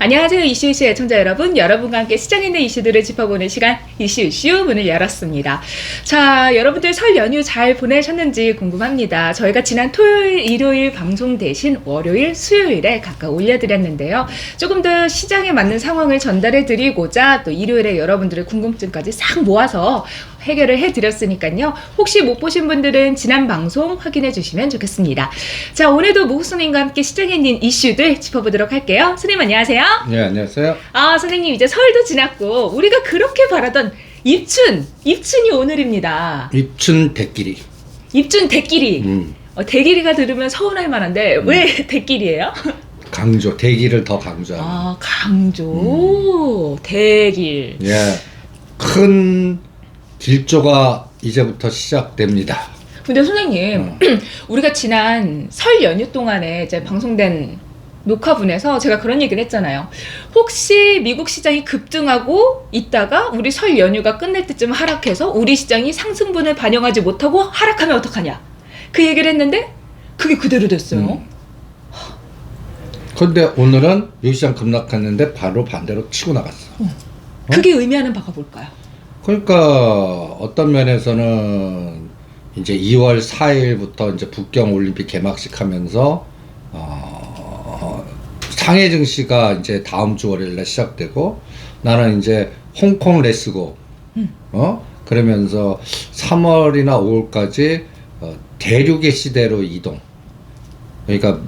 안녕하세요. 이슈이슈 애청자 여러분. 여러분과 함께 시장에 있는 이슈들을 짚어보는 시간 이슈이슈 문을 열었습니다. 자, 여러분들 설 연휴 잘 보내셨는지 궁금합니다. 저희가 지난 토요일, 일요일 방송 대신 월요일, 수요일에 각각 올려드렸는데요. 조금 더 시장에 맞는 상황을 전달해드리고자 또 일요일에 여러분들의 궁금증까지 싹 모아서 해결을 해드렸으니까요. 혹시 못 보신 분들은 지난 방송 확인해 주시면 좋겠습니다. 자, 오늘도 모 선생님과 함께 시장에 있는 이슈들 짚어보도록 할게요. 선생님 안녕하세요. 네, 안녕하세요. 아, 선생님 이제 설도 지났고 우리가 그렇게 바라던 입춘이 오늘입니다. 입춘 대끼리. 입춘 대끼리. 대끼리가 들으면 서운할 만한데 왜 대끼리예요? 강조, 대기를 더 강조하는. 아, 강조. 대길. 예, 큰 길조가 이제부터 시작됩니다. 근데 선생님, 우리가 지난 설 연휴 동안에 이제 방송된 녹화분에서 제가 그런 얘기를 했잖아요. 혹시 미국 시장이 급등하고 있다가 우리 설 연휴가 끝날 때쯤 하락해서 우리 시장이 상승분을 반영하지 못하고 하락하면 어떡하냐. 그 얘기를 했는데 그게 그대로 됐어요. 그런데 오늘은 미국 시장 급락했는데 바로 반대로 치고 나갔어. 그게 의미하는 바가 뭘까요? 그러니까 어떤 면에서는 이제 2월 4일부터 이제 북경 올림픽 개막식 하면서 상해 증시가 이제 다음 주 월요일날 시작되고 나는 이제 홍콩 레츠고 그러면서 3월이나 5월까지 대륙의 시대로 이동. 그러니까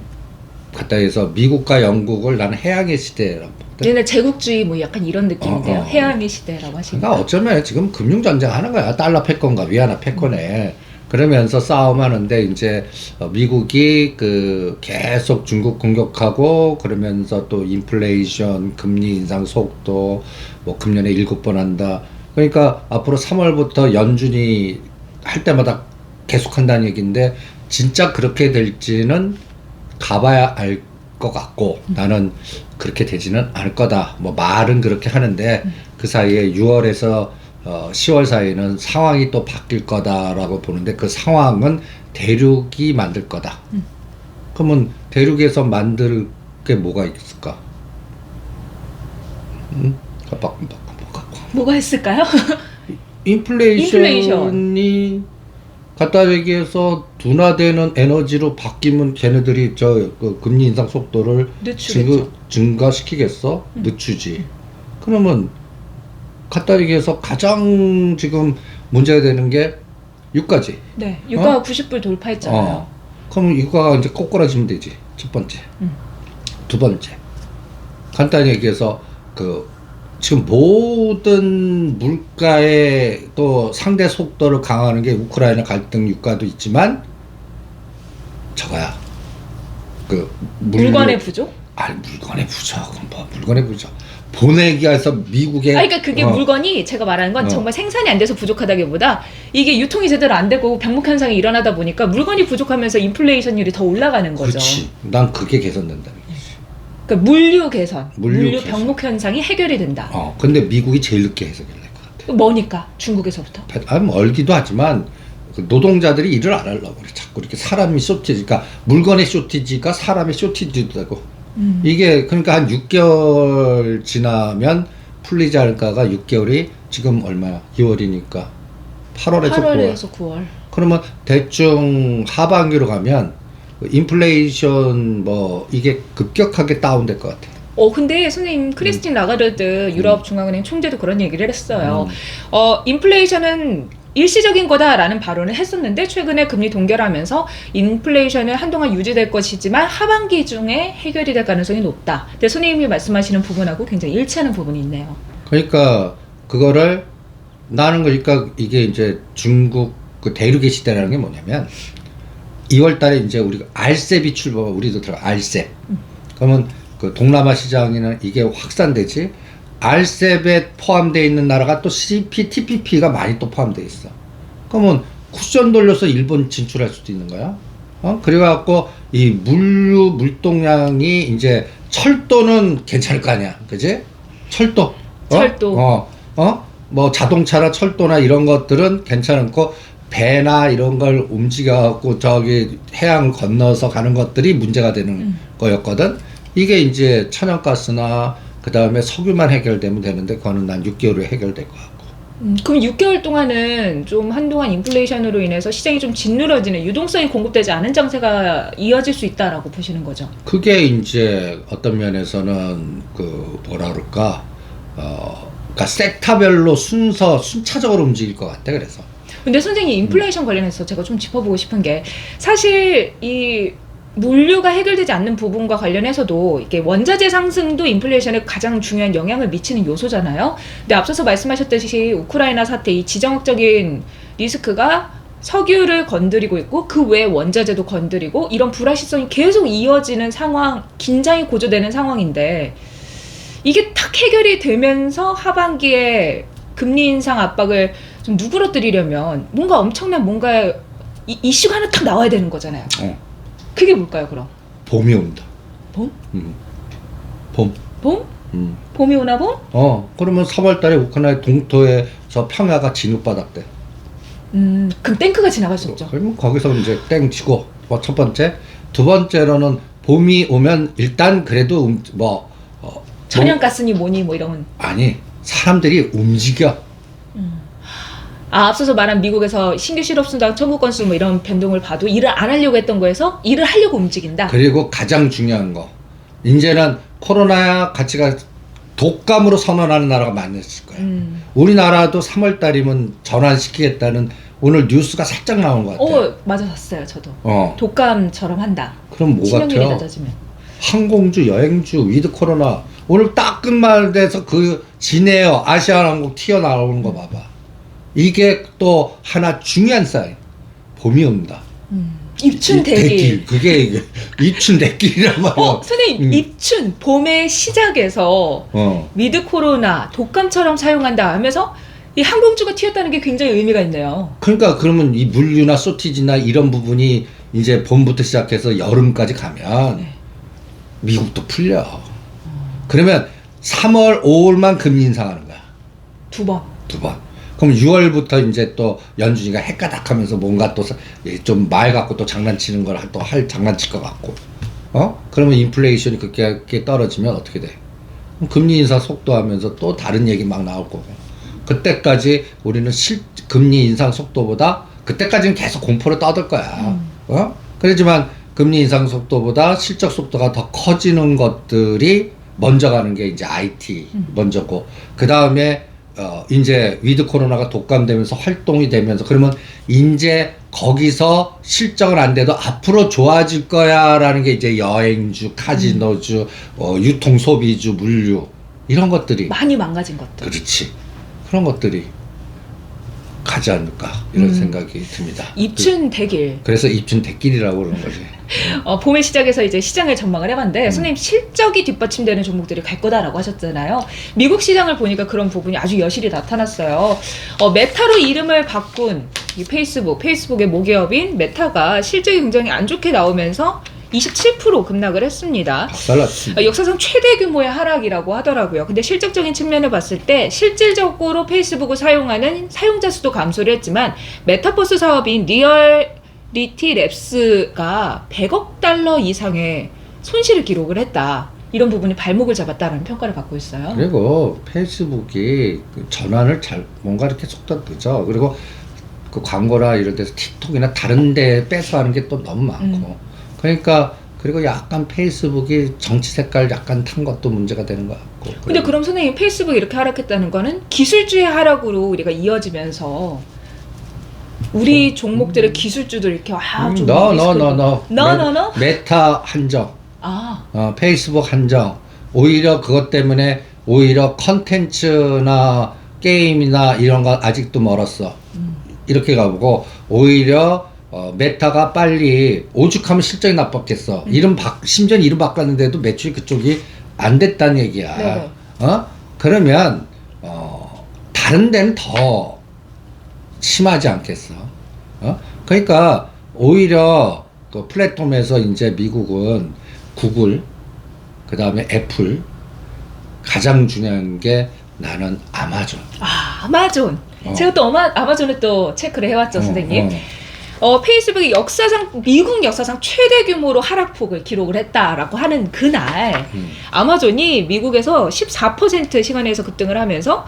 갖다 해서 미국과 영국을 나는 해양의 시대라고. 얘네 제국주의 뭐 약간 이런 느낌인데요. 해양의 시대라고 하시니까. 그러니까 어쩌면 지금 금융전쟁 하는 거야. 달러 패권과 위안화 패권에. 그러면서 싸움하는데 이제 미국이 그 계속 중국 공격하고 그러면서 또 인플레이션, 금리 인상 속도 뭐 금년에 7번 한다. 그러니까 앞으로 3월부터 연준이 할 때마다 계속 한다는 얘기인데 진짜 그렇게 될지는 가봐야 알 것 같고 나는 그렇게 되지는 않을 거다. 뭐 말은 그렇게 하는데 그 사이에 6월에서 10월 사이에는 상황이 또 바뀔 거다라고 보는데 그 상황은 대륙이 만들 거다. 그러면 대륙에서 만들 게 뭐가 있을까? 뭐가 있을까요? 인플레이션이 갖다 얘기해서 둔화되는 에너지로 바뀌면 걔네들이 그 금리 인상 속도를 증가시키겠어? 늦추지. 그러면 갖다 얘기해서 가장 지금 문제가 되는 게 유가지. 네, 유가가 90불 돌파했잖아요. 그러면 유가가 이제 꼬꾸라지면 되지. 첫 번째. 두 번째. 간단히 얘기해서 지금 모든 물가의 또 상대 속도를 강화하는 게 우크라이나 갈등 유가도 있지만 저거야. 물건의 부족? 아니 물건의 부족. 뭐 물건의 부족. 보내기 위해서 미국에 그러니까 그게 물건이 제가 말하는 건 정말 생산이 안 돼서 부족하다기보다 이게 유통이 제대로 안 되고 병목 현상이 일어나다 보니까 물건이 부족하면서 인플레이션율이 더 올라가는 거죠. 그렇지. 난 그게 개선된다는 거지. 그러니까 물류 개선, 물류 개선. 병목 현상이 해결이 된다. 근데 미국이 제일 늦게 해석이 될 것 같아. 뭐니까 중국에서부터. 멀기도 하지만 노동자들이 일을 안 하려고 그래. 자꾸 이렇게 사람이 쇼티지, 그러니까 물건의 쇼티지가 사람의 쇼티지도 되고. 이게 그러니까 한 6개월 지나면 풀리지 않을까가 6개월이 지금 얼마야? 2월이니까 8월에서 9월. 그러면 대충 하반기로 가면 인플레이션 뭐 이게 급격하게 다운될 것 같아. 근데 선생님 크리스틴 라가르드 유럽 중앙은행 총재도 그런 얘기를 했어요. 인플레이션은 일시적인 거다라는 발언을 했었는데 최근에 금리 동결하면서 인플레이션은 한동안 유지될 것이지만 하반기 중에 해결이 될 가능성이 높다. 근데 선생님이 말씀하시는 부분하고 굉장히 일치하는 부분이 있네요. 그러니까 그거를 나는 그러니까 이게 이제 중국 그 대륙의 시대라는 게 뭐냐면 2월 달에 이제 우리가 알셉이 우리도 들어가 알셉. 그러면 그 동남아 시장에는 이게 확산되지. 알셉에 포함되어 있는 나라가 또 CPTPP가 많이 또 포함되어 있어. 그러면 쿠션 돌려서 일본 진출할 수도 있는 거야. 그래갖고 이 물동량이 이제 철도는 괜찮을 거 아니야. 그지? 철도. 뭐 자동차나 철도나 이런 것들은 괜찮고 배나 이런 걸 움직여갖고 저기 해양을 건너서 가는 것들이 문제가 되는 거였거든. 이게 이제 천연가스나 그 다음에 석유만 해결되면 되는데 그거는 난 6개월에 해결될 것 같고. 그럼 6개월 동안은 좀 한동안 인플레이션으로 인해서 시장이 좀 짓누러지는 유동성이 공급되지 않은 장세가 이어질 수 있다라고 보시는 거죠. 그게 이제 어떤 면에서는 그 뭐라 그럴까 그러니까 섹터별로 순차적으로 움직일 것 같아. 그래서 근데 선생님 인플레이션 관련해서 제가 좀 짚어보고 싶은 게 사실 이 물류가 해결되지 않는 부분과 관련해서도 이게 원자재 상승도 인플레이션에 가장 중요한 영향을 미치는 요소잖아요. 근데 앞서서 말씀하셨듯이 우크라이나 사태 이 지정학적인 리스크가 석유를 건드리고 있고 그 외에 원자재도 건드리고 이런 불확실성이 계속 이어지는 상황, 긴장이 고조되는 상황인데 이게 탁 해결이 되면서 하반기에 금리 인상 압박을 좀 누그러뜨리려면 뭔가 엄청난 뭔가 이슈가 하나 탁 나와야 되는 거잖아요. 그게 뭘까요, 그럼? 봄이 온다. 봄? 봄. 봄? 봄이 오나 봄? 그러면 3월달에 우크라이나 동토에서 평야가 진흙바닥 돼. 그럼 탱크가 지나갈 수 없죠. 그러면 거기서 이제 땡 치고 첫 번째, 두 번째로는 봄이 오면 일단 그래도 천연가스니 뭐니 뭐 이런. 아니 사람들이 움직여. 앞서서 말한 미국에서 신규 실업수당 청구 건수 뭐 이런 변동을 봐도 일을 안 하려고 했던 거에서 일을 하려고 움직인다. 그리고 가장 중요한 거 이제는 코로나 가치가 독감으로 선언하는 나라가 많았을 거야. 우리나라도 3월달이면 전환시키겠다는 오늘 뉴스가 살짝 나온 것 같아. 맞았어요, 저도. 독감처럼 한다. 그럼 뭐 치명률이 같아요? 낮아지면. 항공주, 여행주, 위드 코로나 오늘 딱 끝말돼서 그 진에어 아시아나항공 튀어나오는 거 봐봐. 이게 또 하나 중요한 사인. 봄이 온다. 입춘 대길. 그게 입춘 대길이란 말이야. 선생님, 입춘, 봄의 시작에서 위드 코로나, 독감처럼 사용한다 하면서 이 항공주가 튀었다는 게 굉장히 의미가 있네요. 그러니까 그러면 이 물류나 소티지나 이런 부분이 이제 봄부터 시작해서 여름까지 가면 미국도 풀려. 그러면 3월, 5월만 금리 인상하는 거야. 두 번. 그럼 6월부터 이제 또 연준이가 헷가닥하면서 뭔가 또 좀 말 갖고 또 장난치는 걸 또 장난칠 것 같고. 그러면 인플레이션이 그렇게 떨어지면 어떻게 돼? 그럼 금리 인상 속도하면서 또 다른 얘기 막 나올 거고. 그때까지 우리는 금리 인상 속도보다 그때까지는 계속 공포를 떠들 거야. 그렇지만 금리 인상 속도보다 실적 속도가 더 커지는 것들이 먼저 가는 게 이제 IT 먼저고, 그 다음에 이제 위드 코로나가 독감되면서 활동이 되면서 그러면 이제 거기서 실적은 안 돼도 앞으로 좋아질 거야라는 게 이제 여행주, 카지노주, 유통 소비주, 물류 이런 것들이 많이 망가진 것들. 그렇지. 그런 것들이 가지 않을까 이런 생각이 듭니다. 입춘 대길. 그래서 입춘 대길이라고 그러는 거지. 봄의 시작에서 이제 시장을 전망을 해봤는데 선생님 실적이 뒷받침되는 종목들이 갈 거다라고 하셨잖아요. 미국 시장을 보니까 그런 부분이 아주 여실히 나타났어요. 메타로 이름을 바꾼 이 페이스북의 모기업인 메타가 실적이 굉장히 안 좋게 나오면서 27% 급락을 했습니다. 박살났지. 역사상 최대 규모의 하락이라고 하더라고요. 근데 실적적인 측면을 봤을 때 실질적으로 페이스북을 사용하는 사용자 수도 감소를 했지만 메타버스 사업인 리얼리티 랩스가 100억 달러 이상의 손실을 기록을 했다. 이런 부분이 발목을 잡았다는 평가를 받고 있어요. 그리고 페이스북이 그 전환을 뭔가 이렇게 속도가 늦어. 그리고 그 광고나 이런 데서 틱톡이나 다른 데 빼서 하는 게 또 너무 많고. 그러니까 그리고 약간 페이스북이 정치 색깔 약간 탄 것도 문제가 되는 것 같고. 근데 그럼 선생님 페이스북이 이렇게 하락했다는 거는 기술주의 하락으로 우리가 이어지면서 우리 종목들의 기술주들 이렇게 좀 No. 메타 한정. 페이스북 한정. 오히려 그것 때문에 오히려 컨텐츠나 게임이나 이런 거 아직도 멀었어. 이렇게 가보고 오히려 메타가 빨리 오죽하면 실적이 나빴겠어. 심지어 이름 바꿨는데도 매출이 그쪽이 안 됐다는 얘기야. 네네. 그러면 다른 데는 더 심하지 않겠어. 그러니까 오히려 그 플랫폼에서 이제 미국은 구글, 그 다음에 애플, 가장 중요한 게 나는 아마존. 아마존. 제가 또 아마존을 또 체크를 해왔죠, 선생님. 페이스북이 미국 역사상 최대 규모로 하락폭을 기록을 했다라고 하는 그날 아마존이 미국에서 14% 시간에서 급등을 하면서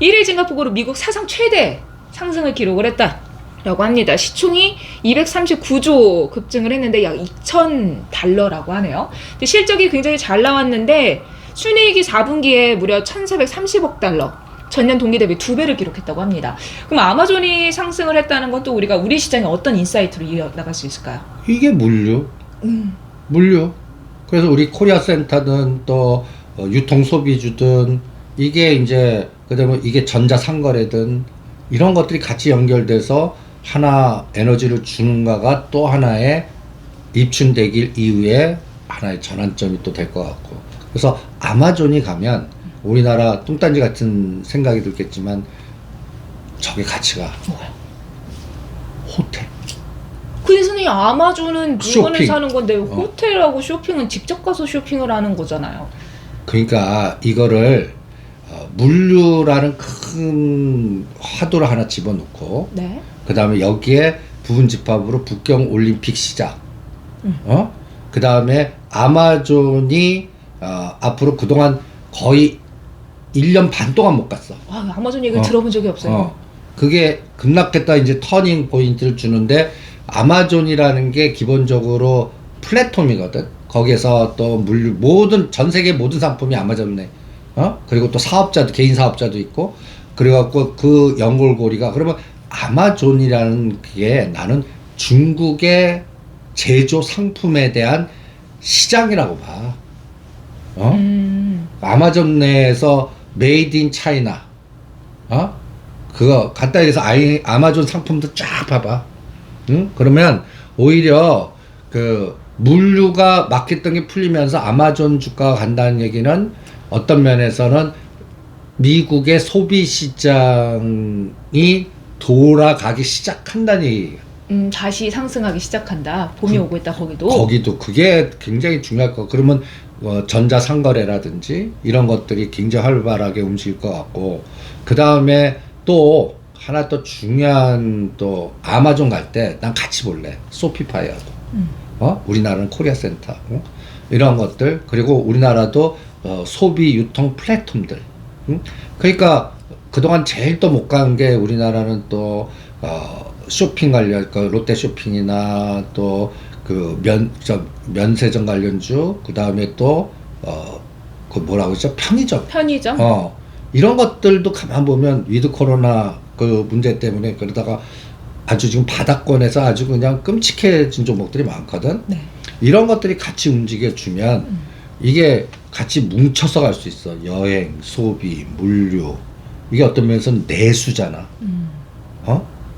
1일 증가폭으로 미국 사상 최대 상승을 기록을 했다라고 합니다. 시총이 239조 급증을 했는데 약 2,000달러라고 하네요. 근데 실적이 굉장히 잘 나왔는데 순이익이 4분기에 무려 1,430억 달러. 전년 동기 대비 2배를 기록했다고 합니다. 그럼 아마존이 상승을 했다는 건 또 우리가 우리 시장에 어떤 인사이트로 이어나갈 수 있을까요? 이게 물류. 물류. 그래서 우리 코리아 센터든 또 유통 소비주든 이게 이제 그다음에 이게 전자 상거래든 이런 것들이 같이 연결돼서 하나 에너지를 주는가가 또 하나의 입춘대길 이후에 하나의 전환점이 또 될 것 같고. 그래서 아마존이 가면 우리나라 뚱딴지 같은 생각이 들겠지만 저게 가치가 호텔. 근데 선생님 아마존은 물건을 쇼핑. 사는 건데 호텔하고 쇼핑은 직접 가서 쇼핑을 하는 거잖아요. 그러니까 이거를 물류라는 큰 화두를 하나 집어넣고 네. 그 다음에 여기에 부분 집합으로 북경 올림픽 시작. 그 다음에 아마존이 앞으로 그동안 거의 1년 반 동안 못 갔어. 아, 아마존 얘기를 들어본 적이 없어요. 그게 급락했다 이제 터닝 포인트를 주는데 아마존이라는 게 기본적으로 플랫폼이거든. 거기에서 또 물류 모든 전 세계 모든 상품이 아마존에 그리고 또 사업자도 개인 사업자도 있고 그래갖고 그 연골고리가 그러면 아마존이라는 게 나는 중국의 제조 상품에 대한 시장이라고 봐. 아마존 내에서 메이드 인 차이나 그거 갖다 해서 아마존 상품도 쫙 봐봐. 응? 그러면 오히려 그 물류가 막혔던 게 풀리면서 아마존 주가가 간다는 얘기는 어떤 면에서는 미국의 소비 시장이 돌아가기 시작한다는 얘기예요. 다시 상승하기 시작한다. 봄이 오고 있다. 거기도 그게 굉장히 중요할 거. 그러면 전자 상거래라든지 이런 것들이 굉장히 활발하게 움직일 것 같고 그 다음에 또 하나 또 중요한 또 아마존 갈 때 난 같이 볼래. 소피파이하고 우리나라는 코리아 센터 이런 것들 그리고 우리나라도 소비 유통 플랫폼들 그러니까 그동안 제일 또 못 간 게 우리나라는 또 쇼핑 관련 롯데 쇼핑이나 또 그 면세점 관련주 그 다음에 또 그 뭐라고 그러죠 편의점 이런 것들도 가만 보면 위드 코로나 그 문제 때문에 그러다가 아주 지금 바닥권에서 아주 그냥 끔찍해진 종목들이 많거든. 네. 이런 것들이 같이 움직여주면 이게 같이 뭉쳐서 갈 수 있어. 여행, 소비, 물류 이게 어떤 면에서는 내수잖아.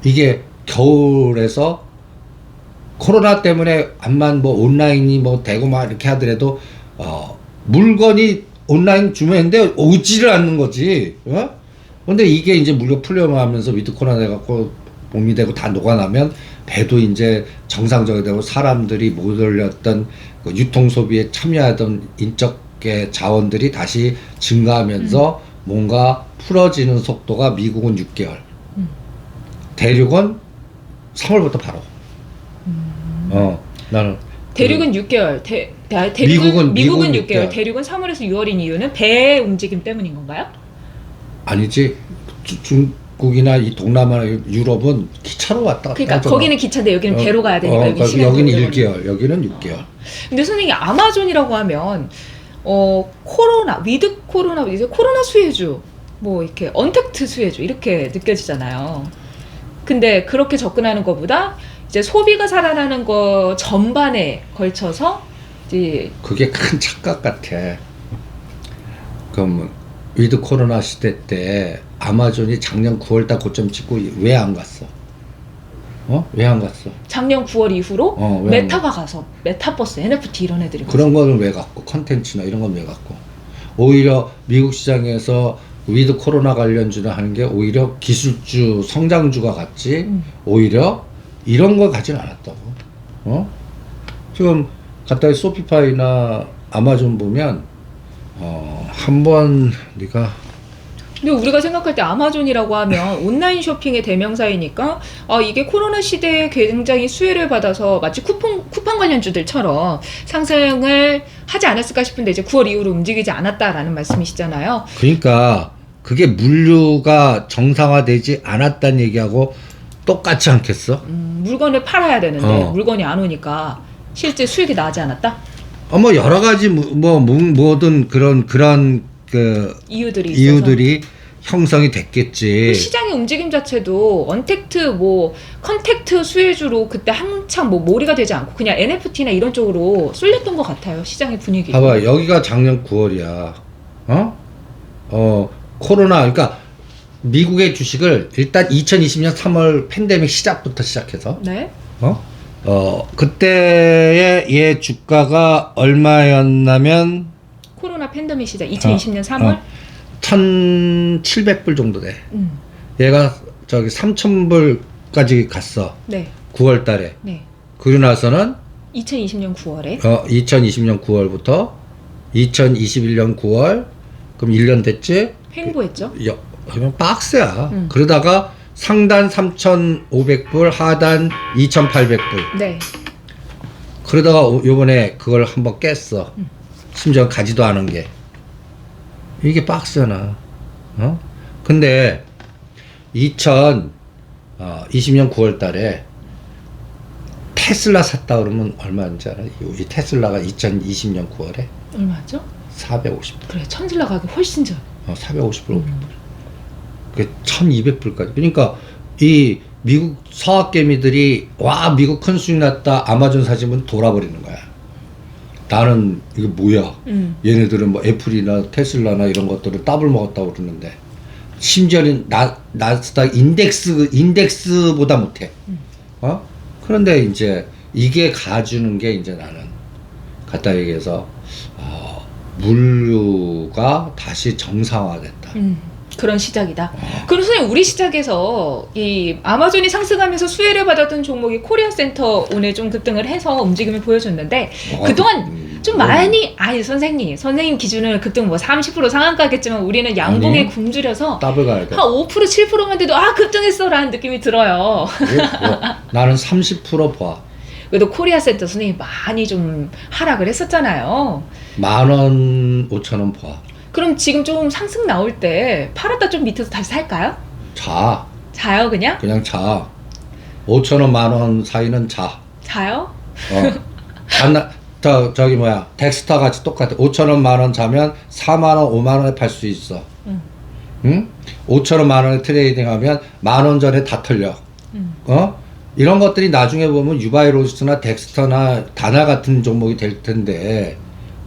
이게 겨울에서 코로나 때문에 암만 뭐 온라인이 뭐 되고 막 이렇게 하더라도 물건이 온라인 주문인데 오지를 않는 거지. 근데 이게 이제 물건 풀려나면서 위드 코로나 돼갖고 봄이 되고 다 녹아나면 배도 이제 정상적이 되고 사람들이 몰렸던 그 유통 소비에 참여하던 인적의 자원들이 다시 증가하면서 뭔가 풀어지는 속도가 미국은 6개월, 대륙은 3월부터 바로. 나는 대륙은 6개월, 미국은 6개월, 대륙은 3월에서 6월인 이유는 배 움직임 때문인 건가요? 아니지. 중국이나 이 동남아, 유럽은 기차로 왔다 갔다 그러니까 하잖아. 거기는 기차인데 여기는 배로 가야 되니까 그러니까 여기는 1개월, 여기는 6개월. 근데 선생님 아마존이라고 하면 위드 코로나 이제 코로나 수혜주 뭐 이렇게 언택트 수혜주 이렇게 느껴지잖아요. 근데 그렇게 접근하는 것보다 이제 소비가 살아나는 거 전반에 걸쳐서 이제 그게 큰 착각 같아. 그럼 위드 코로나 시대 때 아마존이 작년 9월달 고점 찍고 왜 안 갔어? 왜 안 갔어? 작년 9월 이후로 왜안 메타가 가서 메타버스, NFT 이런 애들이 그런 거는 왜 갔고 컨텐츠나 이런 건 왜 갔고 오히려 미국 시장에서 위드 코로나 관련주를 하는 게 오히려 기술주 성장주가 같지 오히려 이런 걸 가진 않았다고. 지금 갖다 소피파이나 아마존 보면 한번 네가 근데 우리가 생각할 때 아마존이라고 하면 온라인 쇼핑의 대명사이니까 이게 코로나 시대에 굉장히 수혜를 받아서 마치 쿠팡 관련주들처럼 상승을 하지 않았을까 싶은데 이제 9월 이후로 움직이지 않았다라는 말씀이시잖아요. 그러니까 그게 물류가 정상화되지 않았다는 얘기하고 똑같지 않겠어? 물건을 팔아야 되는데 어. 물건이 안 오니까 실제 수익이 나지 않았다? 뭐 여러 가지 뭐든 그런 그 이유들이 있어서. 이유들이 형성이 그 됐겠지. 시장의 움직임 자체도 언택트 컨택트 수혜주로 그때 한창 몰이가 되지 않고 그냥 NFT나 이런 쪽으로 쏠렸던 것 같아요. 시장의 분위기. 봐봐, 여기가 작년 9월이야. 코로나, 그러니까 미국의 주식을 일단 2020년 3월 팬데믹 시작부터 시작해서 네. 그때의 얘 주가가 얼마였냐면 코로나 팬데믹 시작 2020년 3월. 1,700불 정도 돼. 음. 얘가 저기 3,000불까지 갔어. 네. 9월 달에. 네. 그러고 나서는 2020년 9월에 2020년 9월부터 2021년 9월, 그럼 1년 됐지? 횡보했죠. 그냥 박스야. 그러다가 상단 3,500불, 하단 2,800불. 네. 그러다가 요번에 그걸 한번 깼어. 심지어 가지도 않은 게. 이게 박스잖아. 근데 2020년 9월 달에 테슬라 샀다 그러면 얼마인지 알아? 이 테슬라가 2020년 9월에 얼마죠? 450불. 그래, 천슬라 가격 훨씬 전. 450불, 500불. 그 1200불까지. 그러니까 이 미국 서학개미들이 와 미국 큰 수익 났다 아마존 사지면 돌아버리는 거야. 나는 이게 뭐야? 얘네들은 뭐 애플이나 테슬라나 이런 것들을 더블 먹었다고 그러는데 심지어는 나스닥 인덱스보다 못해. 그런데 이제 이게 가주는 게 이제 나는 갖다 얘기해서 물류가 다시 정상화됐다. 그런 시작이다. 그럼 선생님 우리 시작에서 이 아마존이 상승하면서 수혜를 받았던 종목이 코리아 센터 오늘 좀 급등을 해서 움직임을 보여줬는데 그동안 좀 많이 선생님 기준은 급등 뭐 30% 상한가겠지만 우리는 양봉에 아니, 굶주려서 더블 가야 돼. 한 5% 7%만 돼도 급등했어 라는 느낌이 들어요. 나는 30% 봐. 그래도 코리아 센터 선생님이 많이 좀 하락을 했었잖아요. 10,000원, 5,000원 봐. 그럼 지금 좀 상승 나올 때 팔았다 좀 밑에서 다시 살까요? 자요 그냥? 그냥 자. 5,000원, 10,000원 사이는 자. 자요? 저기 뭐야, 덱스타 같이 똑같아. 5,000원, 10,000원 자면 40,000원, 50,000원에 팔 수 있어. 응? 5,000원, 10,000원에 트레이딩 하면 10,000원 전에 다 털려. 이런 것들이 나중에 보면 유바이로스나 덱스터나 다나 같은 종목이 될 텐데,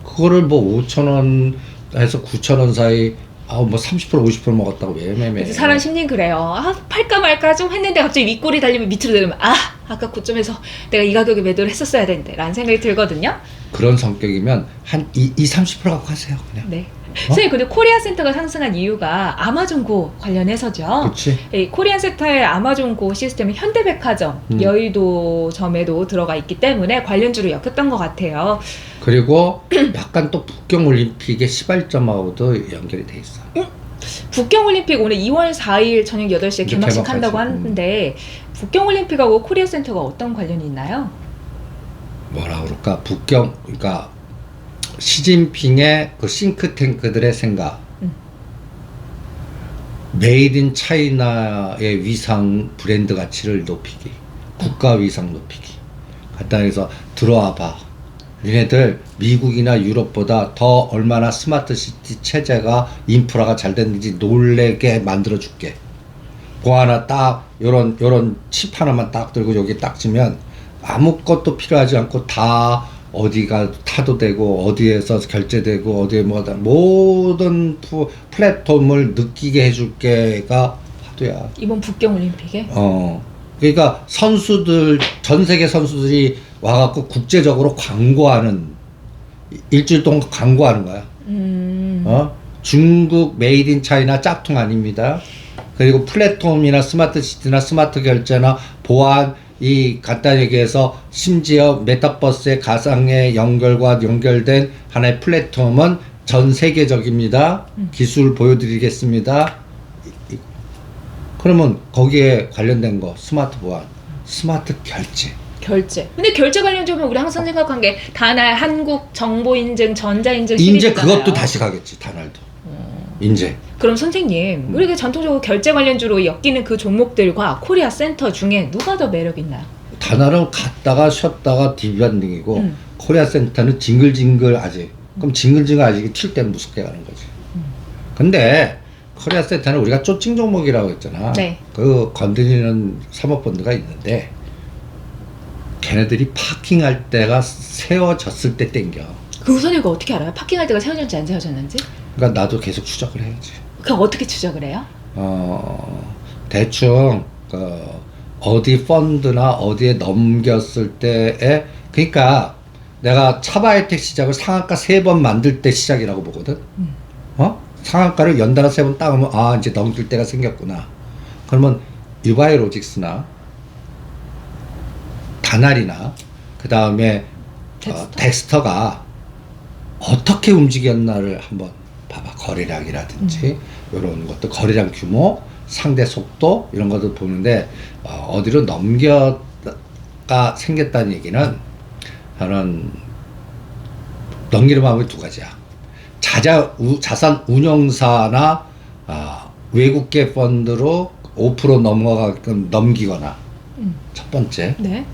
그거를 뭐 5,000원 해서 9,000원 사이, 뭐 30% 50% 먹었다고 왜 매매? 그래서 사람 심리는 그래요. 팔까 말까 좀 했는데 갑자기 윗골이 달리면 밑으로 내리면 아까 고점에서 내가 이 가격에 매도를 했었어야 되는데 라는 생각이 들거든요. 그런 성격이면 한 30% 갖고 가세요 그냥. 네. 선생님 근데 코리아 센터가 상승한 이유가 아마존고 관련해서죠. 그렇지. 이 코리아 센터의 아마존고 시스템은 현대백화점, 여의도점에도 들어가 있기 때문에 관련주로 엮였던 것 같아요. 그리고 약간 또 북경올림픽의 시발점하고도 연결이 돼 있어. 북경올림픽 오늘 2월 4일 저녁 8시에 이제 개막식 한다고 개막하지. 하는데 북경올림픽하고 코리아 센터가 어떤 관련이 있나요? 뭐라 그럴까? 그러니까 시진핑의 그 싱크탱크들의 생각. 메이드 인 차이나의 위상 브랜드 가치를 높이기. 국가 위상 높이기. 갖다 해서 들어와 봐. 얘네들 미국이나 유럽보다 더 얼마나 스마트 시티 체제가 인프라가 잘 됐는지 놀래게 만들어 줄게. 뭐 하나 딱 요런 칩 하나만 딱 들고 여기 딱 치면 아무것도 필요하지 않고 다 어디가 타도 되고 어디에서 결제되고 어디에 뭐다 모든 플랫폼을 느끼게 해줄 게가 화두야. 이번 북경올림픽에? 그러니까 선수들 전 세계 선수들이 와갖고 국제적으로 광고하는 일주일 동안 광고하는 거야. 중국 메이드 인 차이나 짝퉁 아닙니다. 그리고 플랫폼이나 스마트 시티나 스마트 결제나 보안 이 간단히 얘기해서 심지어 메타버스의 가상의 연결과 연결된 하나의 플랫폼은 전 세계적입니다. 기술 보여드리겠습니다. 그러면 거기에 관련된 거 스마트 보안, 스마트 결제. 결제. 근데 결제 관련주면 우리 항상 생각한 게 다날, 한국, 정보인증, 전자인증 이제 시리즈잖아요. 그것도 다시 가겠지, 다날도. 이제. 그럼 선생님, 우리가 전통적으로 결제 관련주로 엮이는 그 종목들과 코리아 센터 중에 누가 더 매력 있나요? 다날은 갔다가 쉬었다가 디밴딩이고 음. 코리아 센터는 징글징글 아직. 그럼 징글징글 아직이 튈 때는 무섭게 가는 거지. 근데 코리아 센터는 우리가 쪼칭 종목이라고 했잖아. 네. 그 건드리는 사모펀드가 있는데 걔네들이 파킹할 때가 세워졌을 때 땡겨. 그 선생님 그거 어떻게 알아요? 파킹할 때가 세워졌는지 안 세워졌는지? 그러니까 나도 계속 추적을 해야지. 그거 어떻게 추적을 해요? 대충 어디 펀드나 어디에 넘겼을 때에, 그러니까 내가 차바이텍 시작을 상한가 3번 만들 때 시작이라고 보거든. 상한가를 연달아 3번 따으면 아 이제 넘길 때가 생겼구나. 그러면 유바이로직스나 다날이나 그 다음에 덱스터가 어떻게 움직였나를 한번 봐봐. 거래량이라든지 이런 것도, 거래량 규모, 상대 속도 이런 것도 보는데 어디로 넘겨가 생겼다는 얘기는 저는 넘기는 방법이 두 가지야. 자산 운용사나 외국계 펀드로 5% 넘어가게끔 넘기거나, 첫 번째. 네.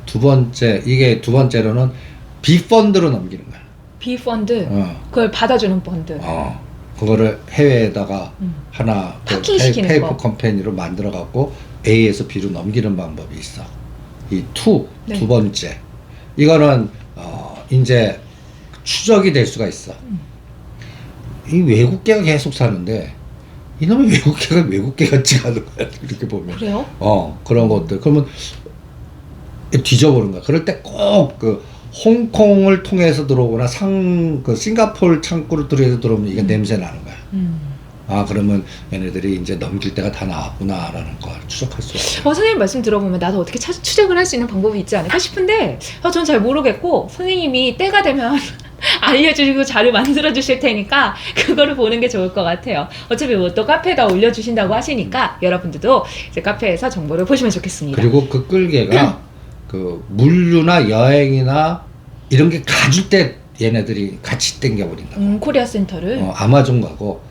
두 번째, 이게 두 번째로는 비펀드로 넘기는 거야. 비펀드. 그걸 받아주는 펀드. 그거를 해외에다가 하나 파킹시키는 페이퍼 거. 컴퍼니로 만들어 갖고 A에서 B로 넘기는 방법이 있어. 이 네. 두 번째. 이거는 이제 추적이 될 수가 있어. 이 외국계가 계속 사는데 이놈의 외국계가 외국계 같지가 않은 거야. 이렇게 보면. 그래요? 그런 것들. 그러면 뒤져보는 거야. 그럴 때 꼭 홍콩을 통해서 들어오거나 싱가포르 창구를 통해서 들어오면 이게 냄새 나는 거야. 그러면 얘네들이 이제 넘길 때가 다 나왔구나라는 걸 추적할 수 있어요. 선생님 말씀 들어보면 나도 어떻게 추적을 할 수 있는 방법이 있지 않을까 싶은데 전 잘 모르겠고 선생님이 때가 되면 알려주시고 자료 만들어 주실 테니까 그거를 보는 게 좋을 것 같아요. 어차피 뭐 또 카페에다 올려주신다고 하시니까 여러분들도 이제 카페에서 정보를 보시면 좋겠습니다. 그리고 그 끌개가 그 물류나 여행이나 이런 게 가질 때 얘네들이 같이 땡겨버린다. 코리아 센터를. 아마존 가고,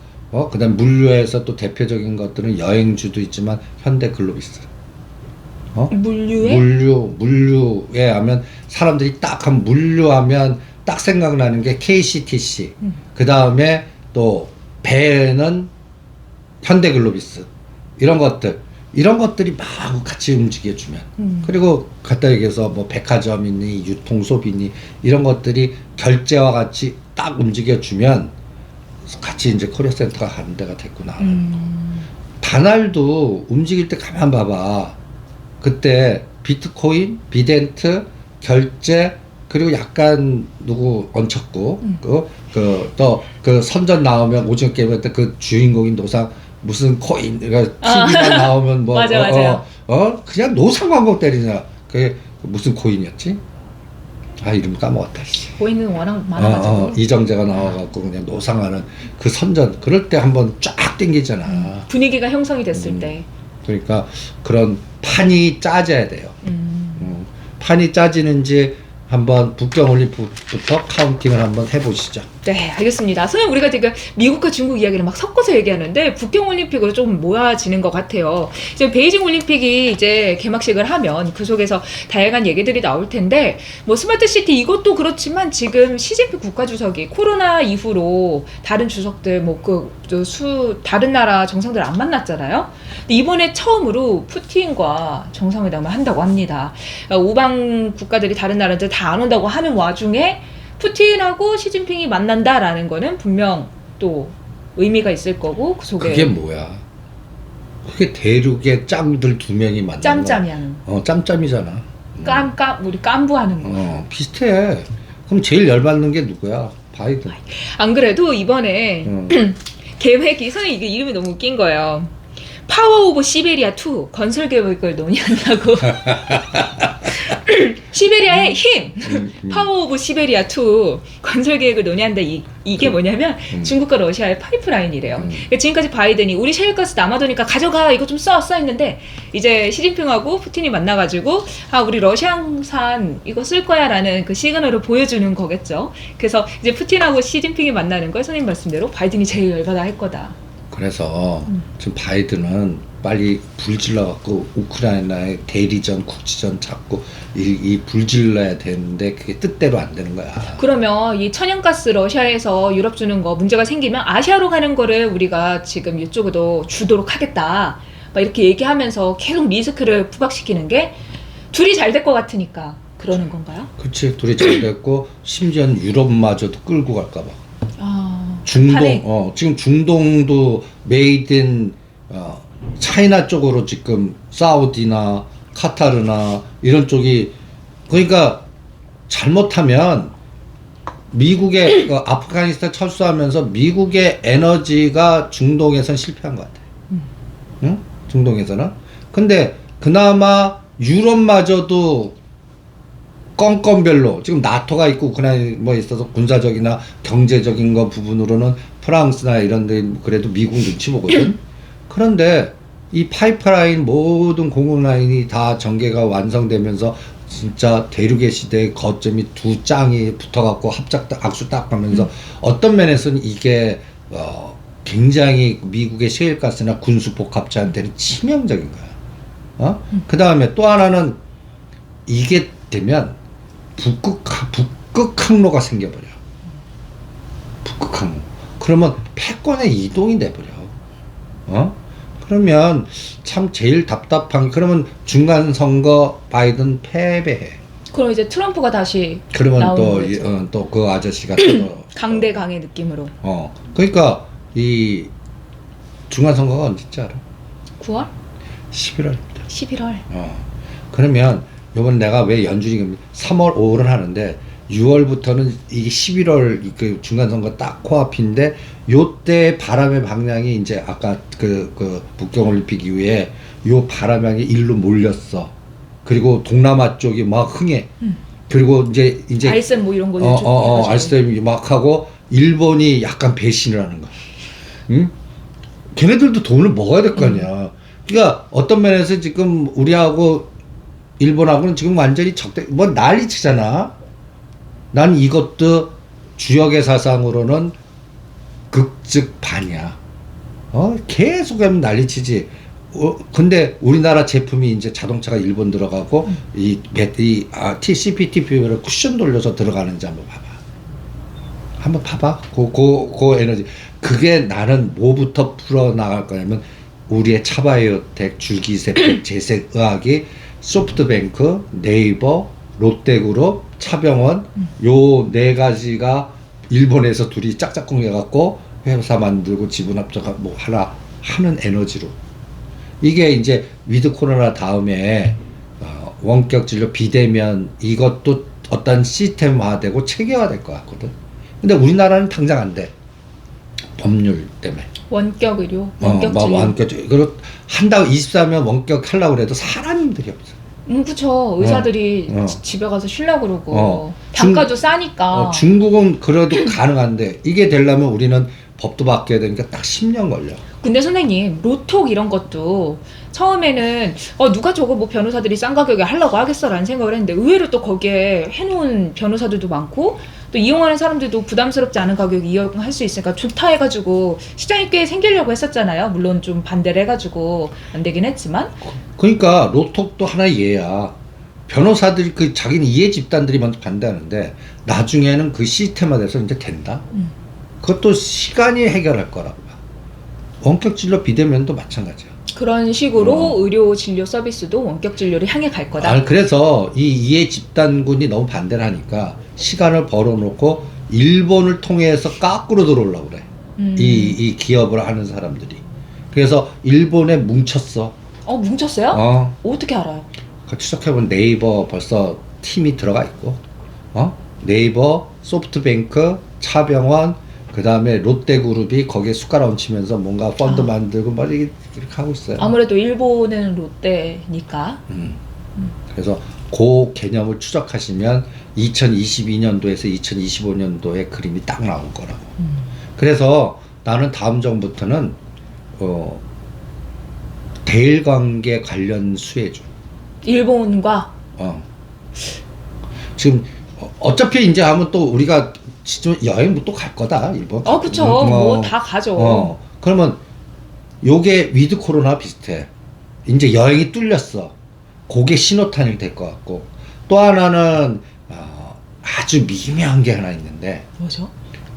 그 다음 물류에서 또 대표적인 것들은 여행주도 있지만 현대글로비스. 물류에? 물류에 하면 사람들이 딱 하면 물류하면 딱 생각나는 게 KCTC. 그 다음에 또 배는 현대글로비스. 이런 것들이 막 같이 움직여주면, 그리고 갖다 얘기해서 뭐 백화점이니 유통소비니 이런 것들이 결제와 같이 딱 움직여주면 같이 이제 코리아 센터가 가는 데가 됐구나. 다날도 움직일 때 가만 봐봐. 그때 비트코인, 비덴트, 결제, 그리고 약간 누구 얹혔고, 또 그 선전 나오면 오징어 게임 할 때 그 주인공인 노상 무슨 코인, 그러니까 TV만 나오면 뭐 맞아요. 그냥 노상 광고 때리냐. 그게 무슨 코인이었지? 이름 까먹었다. 보이는 워낙 많아가지고. 이정재가 나와갖고 그냥 노상하는 그 선전, 그럴 때 한번 쫙 땡기잖아. 분위기가 형성이 됐을 때. 그러니까 그런 판이 짜져야 돼요. 판이 짜지는지 한번 북경올림픽부터 카운팅을 한번 해보시죠. 네, 알겠습니다. 선생님, 우리가 지금 미국과 중국 이야기를 막 섞어서 얘기하는데 북경올림픽으로 좀 모아지는 것 같아요. 이제 베이징 올림픽이 이제 개막식을 하면 그 속에서 다양한 얘기들이 나올 텐데, 뭐 스마트시티 이것도 그렇지만 지금 시진핑 국가주석이 코로나 이후로 다른 주석들 다른 나라 정상들 안 만났잖아요. 근데 이번에 처음으로 푸틴과 정상회담을 한다고 합니다. 우방 국가들이 다른 나라들 다 안 온다고 하는 와중에 푸틴하고 시진핑이 만난다라는 거는 분명 또 의미가 있을 거고, 그 속에 그게 뭐야? 그게 대륙의 짱들 두 명이 만난 짬짬이 하는 짬짬이잖아. 우리 깐부하는 거. 비슷해. 그럼 제일 열받는 게 누구야? 바이든. 안 그래도 이번에 계획이, 선생님 이게 이름이 너무 웃긴 거예요. 파워 오브 시베리아 2 건설 계획을 논의한다고. 시베리아의 힘! 파워 오브 시베리아 2 건설 계획을 논의한다. 이게 뭐냐면 중국과 러시아의 파이프라인이래요. 그러니까 지금까지 바이든이 우리 셰일가스 남아도니까 가져가 이거 좀 써 했는데 이제 시진핑하고 푸틴이 만나가지고 우리 러시아산 이거 쓸 거야 라는 그 시그널을 보여주는 거겠죠. 그래서 이제 푸틴하고 시진핑이 만나는 걸 선생님 말씀대로 바이든이 제일 열받아 할 거다. 그래서 지금 바이든은 빨리 불질러갖고 우크라이나의 대리전, 국지전 잡고 이 불질러야 되는데 그게 뜻대로 안 되는 거야. 그러면 이 천연가스 러시아에서 유럽 주는 거 문제가 생기면 아시아로 가는 거를 우리가 지금 이쪽으로 주도록 하겠다. 막 이렇게 얘기하면서 계속 리스크를 부각시키는 게 둘이 잘 될 것 같으니까 그러는 건가요? 그치, 둘이 잘 됐고 심지어 유럽마저도 끌고 갈까 봐. 판에? 지금 중동도 메이드 인 차이나 쪽으로 지금 사우디나 카타르나 이런 쪽이, 그러니까 잘못하면 미국의 아프가니스탄 철수하면서 미국의 에너지가 중동에선 실패한 것 같아. 응? 중동에서는. 근데 그나마 유럽마저도 건건별로 지금 나토가 있고 우크라이나 뭐 있어서 군사적이나 경제적인 거 부분으로는 프랑스나 이런 데 그래도 미국 눈치 보거든. 그런데 이 파이프라인 모든 공급라인이 다 전개가 완성되면서 진짜 대륙의 시대의 거점이 두 짱이 붙어갖고 악수 딱 하면서 어떤 면에서는 이게 굉장히 미국의 셰일가스나 군수 복합체한테는 치명적인 거야. 그 다음에 또 하나는 이게 되면 북극 항로가 생겨버려. 북극 항로. 그러면 패권의 이동이 돼버려. 그러면 참 제일 답답한, 그러면 중간 선거 바이든 패배해. 그럼 이제 트럼프가 다시 그러면 나오는 또 그 아저씨가 또 강대강의 느낌으로. 그러니까 이 중간 선거가 언제지 알아? 9월? 11월입니다. 11월. 그러면 요번 내가 왜 연준이 3월, 5월을 하는데 6월부터는 이게 11월 그 중간선거 딱 코앞인데 요때 바람의 방향이 이제 아까 그 북경올림픽 이후에 요 바람이 일로 몰렸어. 그리고 동남아 쪽이 막 흥해. 그리고 이제 알셈 뭐 이런 거 알셈이 막 하고 일본이 약간 배신을 하는 거야. 응? 걔네들도 돈을 먹어야 될 거 아니야. 그러니까 어떤 면에서 지금 우리하고 일본하고는 지금 완전히 뭐 난리치잖아. 난 이것도 주역의 사상으로는 극즉반이야. 계속 하면 난리치지. 근데 우리나라 제품이 이제 자동차가 일본 들어가고 CPTP를 쿠션 돌려서 들어가는지 한번 봐봐. 그 에너지. 그게 나는 뭐부터 풀어나갈 거냐면 우리의 차바이오텍, 줄기세포, 재생의학이 소프트뱅크, 네이버, 롯데그룹, 차병원 요 네 가지가 일본에서 둘이 짝짝꿍 해갖고 회사 만들고 지분 합작하고 뭐 하나 하는 에너지로, 이게 이제 위드 코로나 다음에 원격 진료 비대면 이것도 어떤 시스템화되고 체계화될 것 같거든. 근데 우리나라는 당장 안 돼. 법률 때문에. 원격 의료, 원격 진료. 원격 그리고 한다고 24면 원격 하려고 그래도 사람들이 없어. 그쵸. 의사들이 집에 가서 쉬려고 그러고 단가도 싸니까. 중국은 그래도 가능한데 이게 되려면 우리는 법도 바뀌어야 되니까 딱 10년 걸려. 근데 선생님 로톡 이런 것도 처음에는 누가 저거 뭐 변호사들이 싼 가격에 하려고 하겠어라는 생각을 했는데 의외로 또 거기에 해놓은 변호사들도 많고 또 이용하는 사람들도 부담스럽지 않은 가격에 이용할 수 있으니까 좋다 해가지고 시장이 꽤 생기려고 했었잖아요. 물론 좀 반대를 해가지고 안 되긴 했지만. 그러니까 로톡도 하나의 예야. 변호사들이 자기는 이해 집단들이 먼저 반대하는데 나중에는 그 시스템화돼서 이제 된다. 그것도 시간이 해결할 거라고 봐. 원격 진료 비대면도 마찬가지야. 그런 식으로 의료 진료 서비스도 원격 진료를 향해 갈 거다. 그래서 이 이해 집단군이 너무 반대를 하니까 시간을 벌어놓고 일본을 통해서 거꾸로 들어오려고 그래. 이 기업을 하는 사람들이. 그래서 일본에 뭉쳤어. 뭉쳤어요? 어떻게 알아요? 추적해보면 네이버 벌써 팀이 들어가 있고, 네이버, 소프트뱅크, 차병원, 그 다음에 롯데그룹이 거기에 숟가락 얹히면서 뭔가 펀드 만들고 막 이렇게 하고 있어요. 아무래도 일본은 롯데니까. 그래서 그 개념을 추적하시면 2022년도에서 2025년도의 그림이 딱 나올 거라고. 그래서 나는 다음 정부터는 대일 관계 관련 수혜주. 일본과 지금 어차피 이제 하면 또 우리가 진짜 여행 또 갈 거다 일본. 그쵸. 뭐 다 가죠. 그러면 요게 위드 코로나 비슷해. 이제 여행이 뚫렸어. 그게 신호탄이 될 것 같고 또 하나는 아주 미묘한 게 하나 있는데 뭐죠?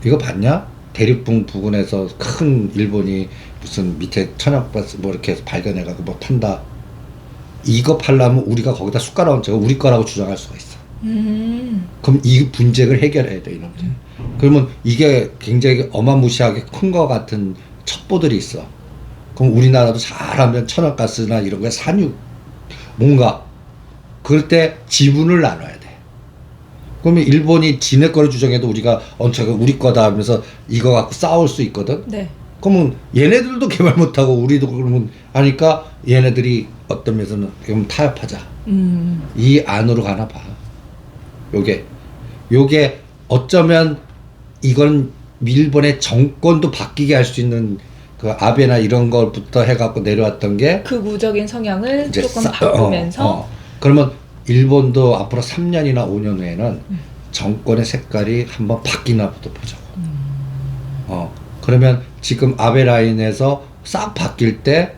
이거 봤냐? 대륙붕 부근에서 큰 일본이 무슨 밑에 천연가스 뭐 이렇게 발견해가지고 뭐 판다. 이거 팔려면 우리가 거기다 숟가락 얹어 우리 거라고 주장할 수가 있어. 그럼 이 분쟁을 해결해야 돼 이놈들. 그러면 이게 굉장히 어마무시하게 큰 거 같은 첩보들이 있어. 그럼 우리나라도 잘하면 천연가스나 이런 거에 산유 뭔가 그럴 때 지분을 나눠야 돼. 그러면 일본이 지네 거를 주장해도 우리가 우리 거다 하면서 이거 갖고 싸울 수 있거든. 네. 그러면 얘네들도 개발 못하고 우리도 그러면 하니까 얘네들이 어떤 면에서는 그럼 타협하자. 이 안으로 가나 봐. 요게 어쩌면 이건 일본의 정권도 바뀌게 할 수 있는 그 아베나 이런 걸부터 해갖고 내려왔던 게 극우적인 성향을 이제 조금 바꾸면서 그러면 일본도 앞으로 3년이나 5년 후에는 정권의 색깔이 한번 바뀌나 보자고. 그러면 지금 아베 라인에서 싹 바뀔 때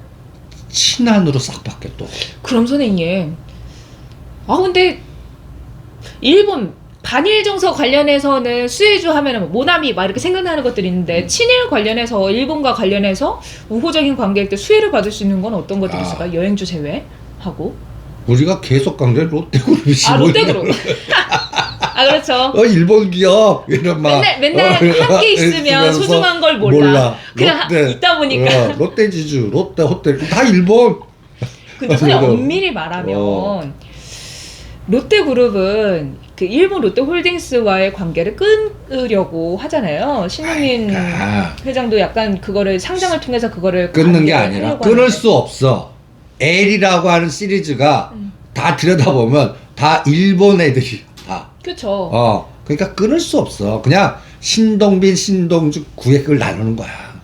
친한으로 싹 바뀌어 또. 그럼 선생님, 근데 일본 반일 정서 관련해서는 수혜주 하면은 뭐 모나미 막 이렇게 생각나는 것들이 있는데 친일 관련해서 일본과 관련해서 우호적인 관계일 때 수혜를 받을 수 있는 건 어떤 것들이 있을까? 여행주 제외하고. 우리가 계속 강조해 롯데그룹이 롯데그룹. 그렇죠. 일본 기업 이런 막 맨날 함께 있으면 소중한 걸 몰라. 그냥 있다 보니까. 롯데지주, 롯데호텔 다 일본. 근데 그냥 엄밀히 말하면 롯데그룹은 그 일본 롯데홀딩스와의 관계를 끊으려고 하잖아요. 신흥민 회장도 약간 그거를 상장을 통해서 그거를 끊는 게 아니라 끊을 수 없어. L이라고 하는 시리즈가 다 들여다보면 다 일본 애들이 다. 그렇죠. 그러니까 끊을 수 없어. 그냥 신동빈, 신동주 구획을 나누는 거야.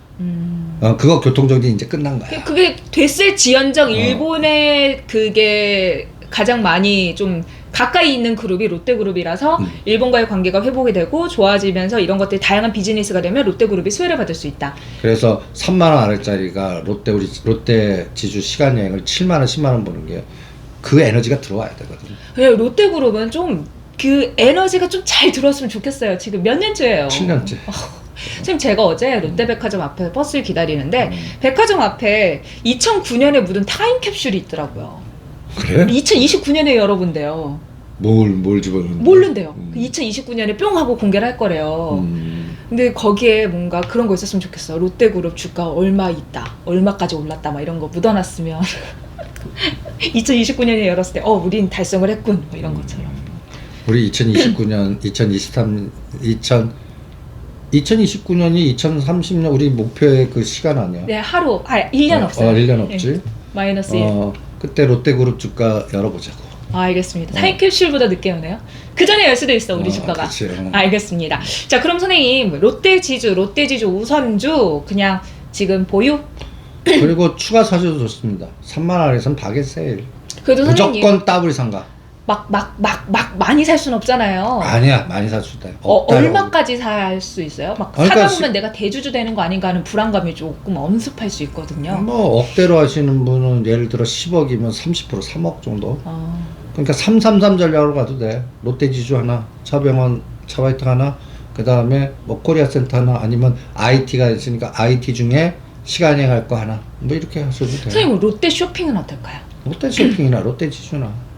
그거 교통정리 이제 끝난 거야. 그게 됐을 지연정 일본의 그게 가장 많이 좀 가까이 있는 그룹이 롯데그룹이라서 일본과의 관계가 회복이 되고 좋아지면서 이런 것들이 다양한 비즈니스가 되면 롯데그룹이 수혜를 받을 수 있다. 그래서 3만 원 아래짜리가 롯데 지주 시간 여행을 7만 원, 10만 원 보는 게 그 에너지가 들어와야 되거든. 그래 롯데그룹은 좀 그 에너지가 좀 잘 들어왔으면 좋겠어요. 지금 몇 년째예요? 7년째. 지금 제가 어제 롯데백화점 앞에 버스를 기다리는데 백화점 앞에 2009년에 묻은 타임캡슐이 있더라고요. 그래? 2029년에 열어본대요. 뭘 집어넣는데? 모른대요. 2029년에 뿅 하고 공개를 할 거래요. 근데 거기에 뭔가 그런 거 있었으면 좋겠어. 롯데그룹 주가 얼마 있다, 얼마까지 올랐다, 막 이런 거 묻어놨으면 2029년에 열었을 때 우린 달성을 했군, 뭐 이런 것처럼. 우리 2029년, 2029년이 2030년 우리 목표의 그 시간 아니야? 네, 1년 없어요. 1년 없지. 네. 마이너스 1. 그때 롯데그룹 주가 열어보자고. 알겠습니다. 타임캡슐보다 늦게 오네요. 그 전에 열 수도 있어, 우리 주가가. 그치. 알겠습니다. 자, 그럼 선생님, 롯데지주 우선주 그냥 지금 보유? 그리고 추가 사셔도 좋습니다. 3만 원에선 바겟 세일. 그래도 선생님 무조건 더블 상가. 막 많이 살 수는 없잖아요. 아니야, 많이 살 수 있다. 얼마까지 살 수 있어요? 막 그러니까 사다 보면 내가 대주주 되는 거 아닌가 하는 불안감이 조금 엄습할 수 있거든요. 뭐 억대로 하시는 분은 예를 들어 10억이면 30% 3억 정도. 그러니까 333 전략으로 가도 돼. 롯데지주 하나, 차병원, 차화이트 하나, 그 다음에 뭐 코리아센터 하나, 아니면 IT가 있으니까 IT 중에 시간여행 할 거 하나, 뭐 이렇게 하셔도 돼. 선생님, 롯데 쇼핑은 어떨까요? 롯데 쇼핑이나 롯데지주나.